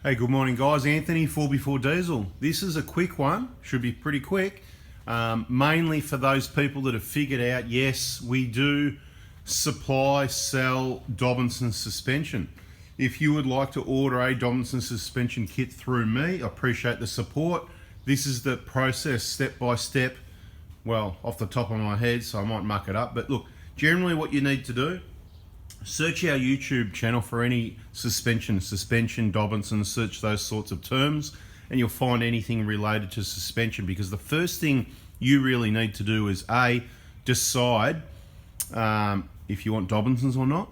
Hey, good morning guys. Anthony, 4x4 Diesel. This is a quick one, should be pretty quick, mainly for those people that have figured out, yes, we do sell Dobinsons Suspension. If you would like to order a Dobinsons Suspension kit through me, I appreciate the support. This is the process, step by step, well, off the top of my head, so I might muck it up, but look, generally what you need to do, search our YouTube channel for any suspension, Dobinsons, search those sorts of terms, and you'll find anything related to suspension, because the first thing you really need to do is decide if you want Dobinsons or not,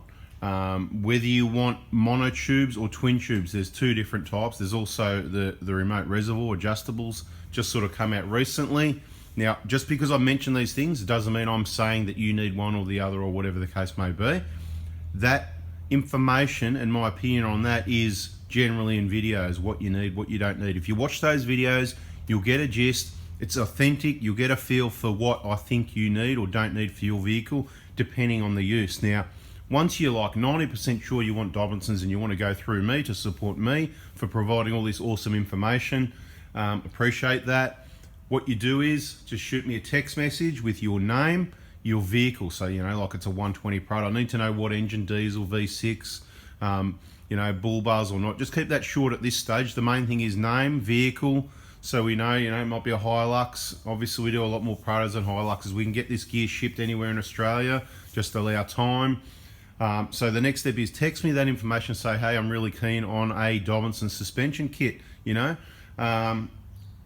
whether you want monotubes or twin tubes. There's two different types. There's also the remote reservoir adjustables, just sort of come out recently. Now, just because I mention these things, it doesn't mean I'm saying that you need one or the other or whatever the case may be. That information and my opinion on that is generally in videos, what you need, what you don't need. If you watch those videos, you'll get a gist. It's authentic. You'll get a feel for what I think you need or don't need for your vehicle, depending on the use. Now, once you're like 90% sure you want Dobinsons and you want to go through me to support me for providing all this awesome information, appreciate that. What you do is just shoot me a text message with your name, your vehicle, so you know, like it's a 120 Prado. I need to know what engine, diesel, V6, you know, bull bars or not. Just keep that short at this stage. The main thing is name, vehicle, so we know, you know, it might be a Hilux. Obviously we do a lot more Prados than Hiluxes. We can get this gear shipped anywhere in Australia, just allow time. So the next step is text me that information, say, hey, I'm really keen on a Dobinsons suspension kit, you know,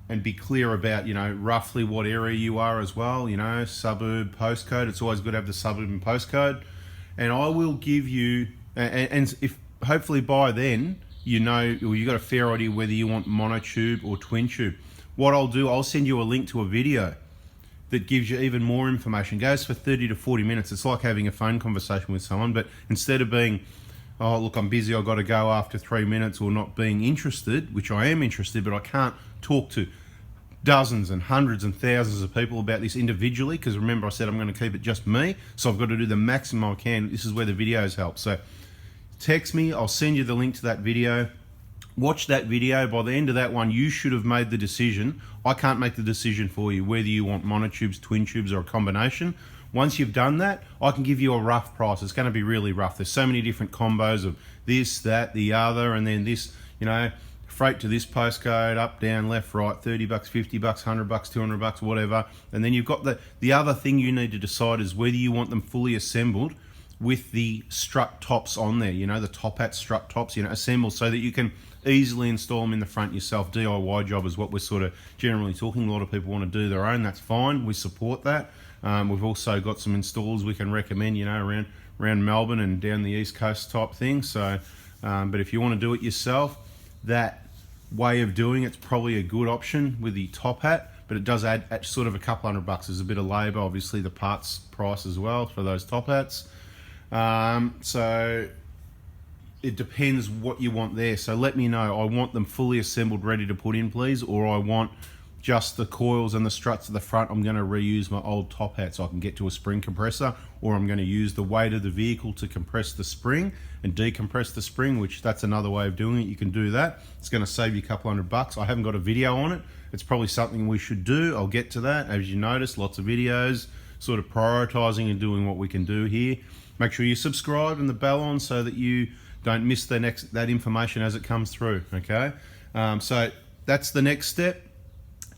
and be clear about, you know, roughly what area you are as well, you know, suburb, postcode. It's always good to have the suburb and postcode. And I will give you, and if hopefully by then, you know, or you got a fair idea whether you want monotube or twin tube. What I'll do, I'll send you a link to a video that gives you even more information. It goes for 30 to 40 minutes. It's like having a phone conversation with someone, but instead of being, oh, look, I'm busy, I've got to go after 3 minutes, or not being interested, which I am interested, but I can't talk to dozens and hundreds and thousands of people about this individually, because remember I said I'm going to keep it just me, so I've got to do the maximum I can. This is where the videos help. So text me, I'll send you the link to that video. Watch that video. By the end of that one, you should have made the decision. I can't make the decision for you whether you want monotubes, twin tubes, or a combination. Once you've done that, I can give you a rough price. It's going to be really rough. There's so many different combos of this, that, the other, and then this, you know, freight to this postcode, up, down, left, right, 30 bucks, 50 bucks, 100 bucks, 200 bucks, whatever. And then you've got the other thing you need to decide is whether you want them fully assembled with the strut tops on there, you know, the top hat strut tops, you know, assembled so that you can easily install them in the front yourself. DIY job is what we're sort of generally talking. A lot of people want to do their own. That's fine. We support that. We've also got some installers we can recommend, you know, around Melbourne and down the East Coast type thing. So, but if you want to do it yourself, that way of doing it's probably a good option with the top hat, but it does add sort of a couple $100. There's a bit of labor, obviously the parts price as well for those top hats. So it depends what you want there. So let me know. I want them fully assembled, ready to put in, please, or I want just the coils and the struts at the front. I'm going to reuse my old top hat so I can get to a spring compressor, or I'm going to use the weight of the vehicle to compress the spring and decompress the spring, which that's another way of doing it. You can do that. It's going to save you a couple $100. I haven't got a video on it. It's probably something we should do. I'll get to that. As you notice, lots of videos, sort of prioritizing and doing what we can do here. Make sure you subscribe and the bell on so that you don't miss that information as it comes through, okay? So that's the next step.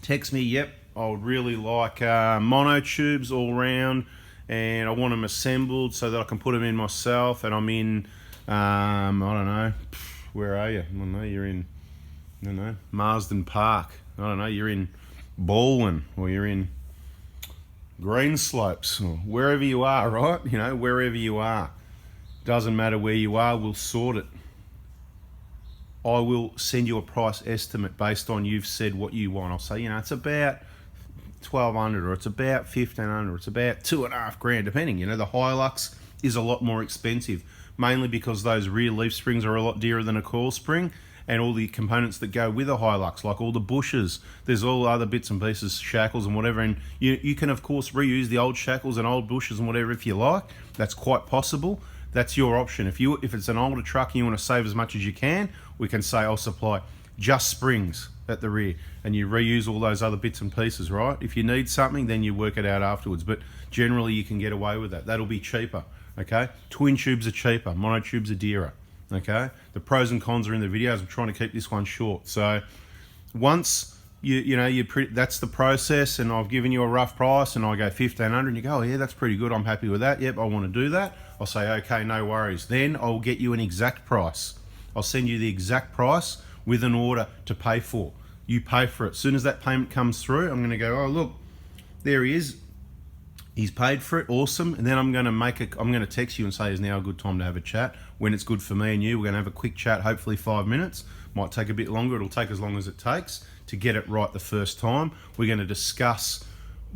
Text me, yep, I would really like monotubes all round, and I want them assembled so that I can put them in myself, and I'm in, I don't know, where are you? I don't know, you're in, I don't know, Marsden Park. I don't know, you're in Baldwin, or you're in Greenslopes, or wherever you are, right? You know, wherever you are. Doesn't matter where you are, we'll sort it. I will send you a price estimate based on you've said what you want. I'll say, you know, it's about 1,200, or it's about 1,500, or it's about $2,500, depending. You know, the Hilux is a lot more expensive, mainly because those rear leaf springs are a lot dearer than a coil spring, and all the components that go with a Hilux, like all the bushes. There's all other bits and pieces, shackles and whatever, and you can of course reuse the old shackles and old bushes and whatever if you like. That's quite possible. That's your option. If it's an older truck and you want to save as much as you can, we can say I'll supply just springs at the rear, and you reuse all those other bits and pieces, right? If you need something, then you work it out afterwards, but generally you can get away with that. That'll be cheaper, okay? Twin tubes are cheaper, monotubes are dearer, okay? The pros and cons are in the videos. I'm trying to keep this one short. So once that's the process, and I've given you a rough price, and I go 1,500, and you go, oh yeah, that's pretty good, I'm happy with that, yep, I want to do that. I'll say, okay, no worries. Then I'll get you an exact price. I'll send you the exact price with an order to pay for. You pay for it. As soon as that payment comes through, I'm going to go, oh look, there he is. He's paid for it, awesome. And then I'm going to text you and say, is now a good time to have a chat? When it's good for me and you, we're going to have a quick chat, hopefully 5 minutes. Might take a bit longer, it'll take as long as it takes to get it right the first time. We're going to discuss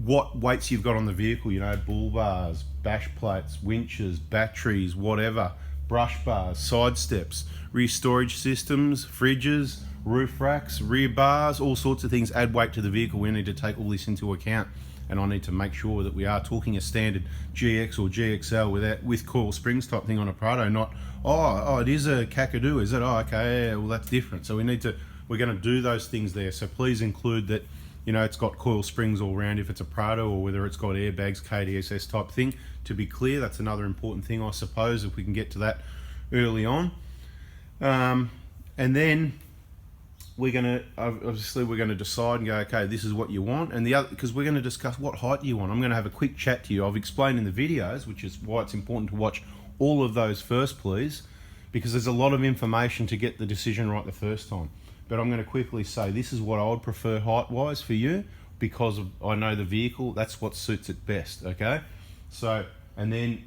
what weights you've got on the vehicle, bull bars, bash plates, winches, batteries, whatever, brush bars, side steps, rear storage systems, fridges, roof racks, rear bars, all sorts of things add weight to the vehicle. We need to take all this into account, and I need to make sure that we are talking a standard GX or GXL with coil springs type thing on a Prado, not, oh, it is a Kakadu, is it? Oh, okay, yeah, well, that's different. So we're going to do those things there. So please include that, it's got coil springs all around if it's a Prado, or whether it's got airbags, KDSS type thing. To be clear, that's another important thing, I suppose, if we can get to that early on. And then we're going to decide and go, okay, this is what you want. And the other, because we're going to discuss what height you want. I'm going to have a quick chat to you. I've explained in the videos, which is why it's important to watch all of those first, please, because there's a lot of information to get the decision right the first time. But I'm going to quickly say this is what I would prefer height-wise for you, because I know the vehicle, that's what suits it best, okay? So you're going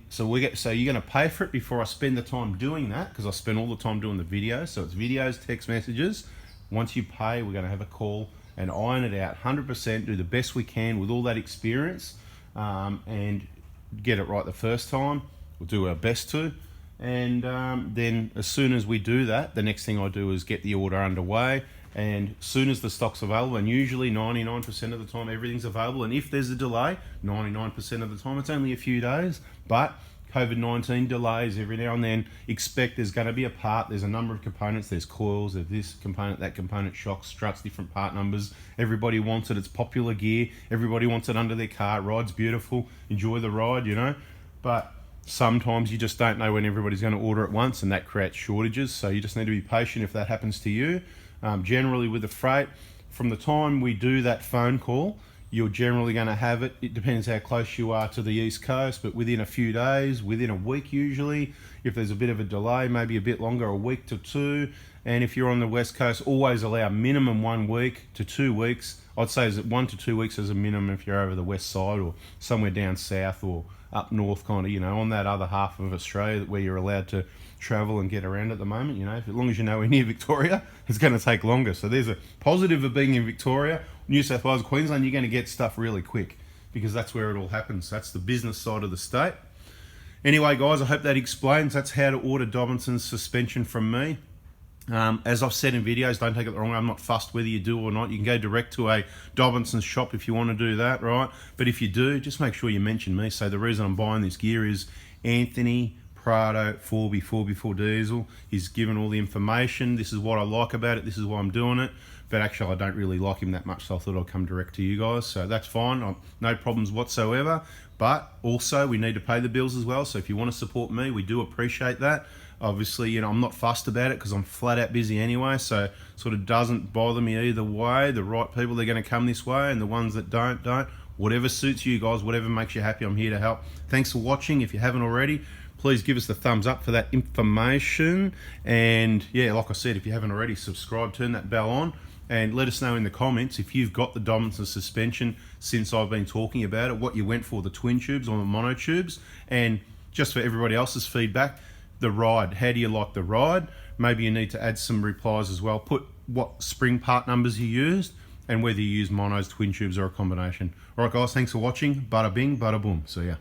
to pay for it before I spend the time doing that, because I spend all the time doing the videos. So it's videos, text messages. Once you pay, we're going to have a call and iron it out 100%, do the best we can with all that experience, and get it right the first time. We'll do our best to. And then as soon as we do that, the next thing I do is get the order underway. And as soon as the stock's available, and usually 99% of the time everything's available, and if there's a delay, 99% of the time it's only a few days, but COVID-19 delays every now and then. Expect there's going to be a part, there's a number of components, there's coils, there's this component, that component, shocks, struts, different part numbers. Everybody wants it, it's popular gear, everybody wants it under their car, it rides beautiful, enjoy the ride, but sometimes you just don't know when everybody's going to order at once, and that creates shortages. So you just need to be patient if that happens to you. Generally with the freight, from the time we do that phone call, you're generally going to have it. It depends how close you are to the East Coast, but within a few days, within a week usually. If there's a bit of a delay, maybe a bit longer, a week to two. And if you're on the West Coast, always allow minimum 1 week to 2 weeks. I'd say is 1 to 2 weeks as a minimum if you're over the west side or somewhere down south or up north, kind of, on that other half of Australia where you're allowed to travel and get around at the moment. As long as you're nowhere near Victoria, it's going to take longer. So there's a positive of being in Victoria. New South Wales, Queensland, you're going to get stuff really quick because that's where it all happens. That's the business side of the state. Anyway, guys, I hope that explains. That's how to order Dobinsons suspension from me. As I've said in videos, don't take it the wrong way. I'm not fussed whether you do or not. You can go direct to a Dobinsons shop if you want to do that, right? But if you do, just make sure you mention me. So the reason I'm buying this gear is Anthony Prado 4x4 diesel. He's given all the information. This is what I like about it. This is why I'm doing it. But actually, I don't really like him that much, so I thought I'd come direct to you guys. So that's fine. No problems whatsoever. But also, we need to pay the bills as well. So if you want to support me, we do appreciate that. Obviously, I'm not fussed about it because I'm flat out busy anyway, so sort of doesn't bother me either way. The right people, they're going to come this way, and the ones that don't. Whatever suits you guys, whatever makes you happy, I'm here to help. Thanks for watching. If you haven't already, please give us the thumbs up for that information. And yeah, like I said, if you haven't already, subscribe, turn that bell on, and let us know in the comments if you've got the Dobinsons suspension since I've been talking about it, what you went for, the twin tubes or the mono tubes, and just for everybody else's feedback, the ride. How do you like the ride? Maybe you need to add some replies as well. Put what spring part numbers you used and whether you use monos, twin tubes, or a combination. All right, guys, thanks for watching. Bada bing, bada boom. See ya.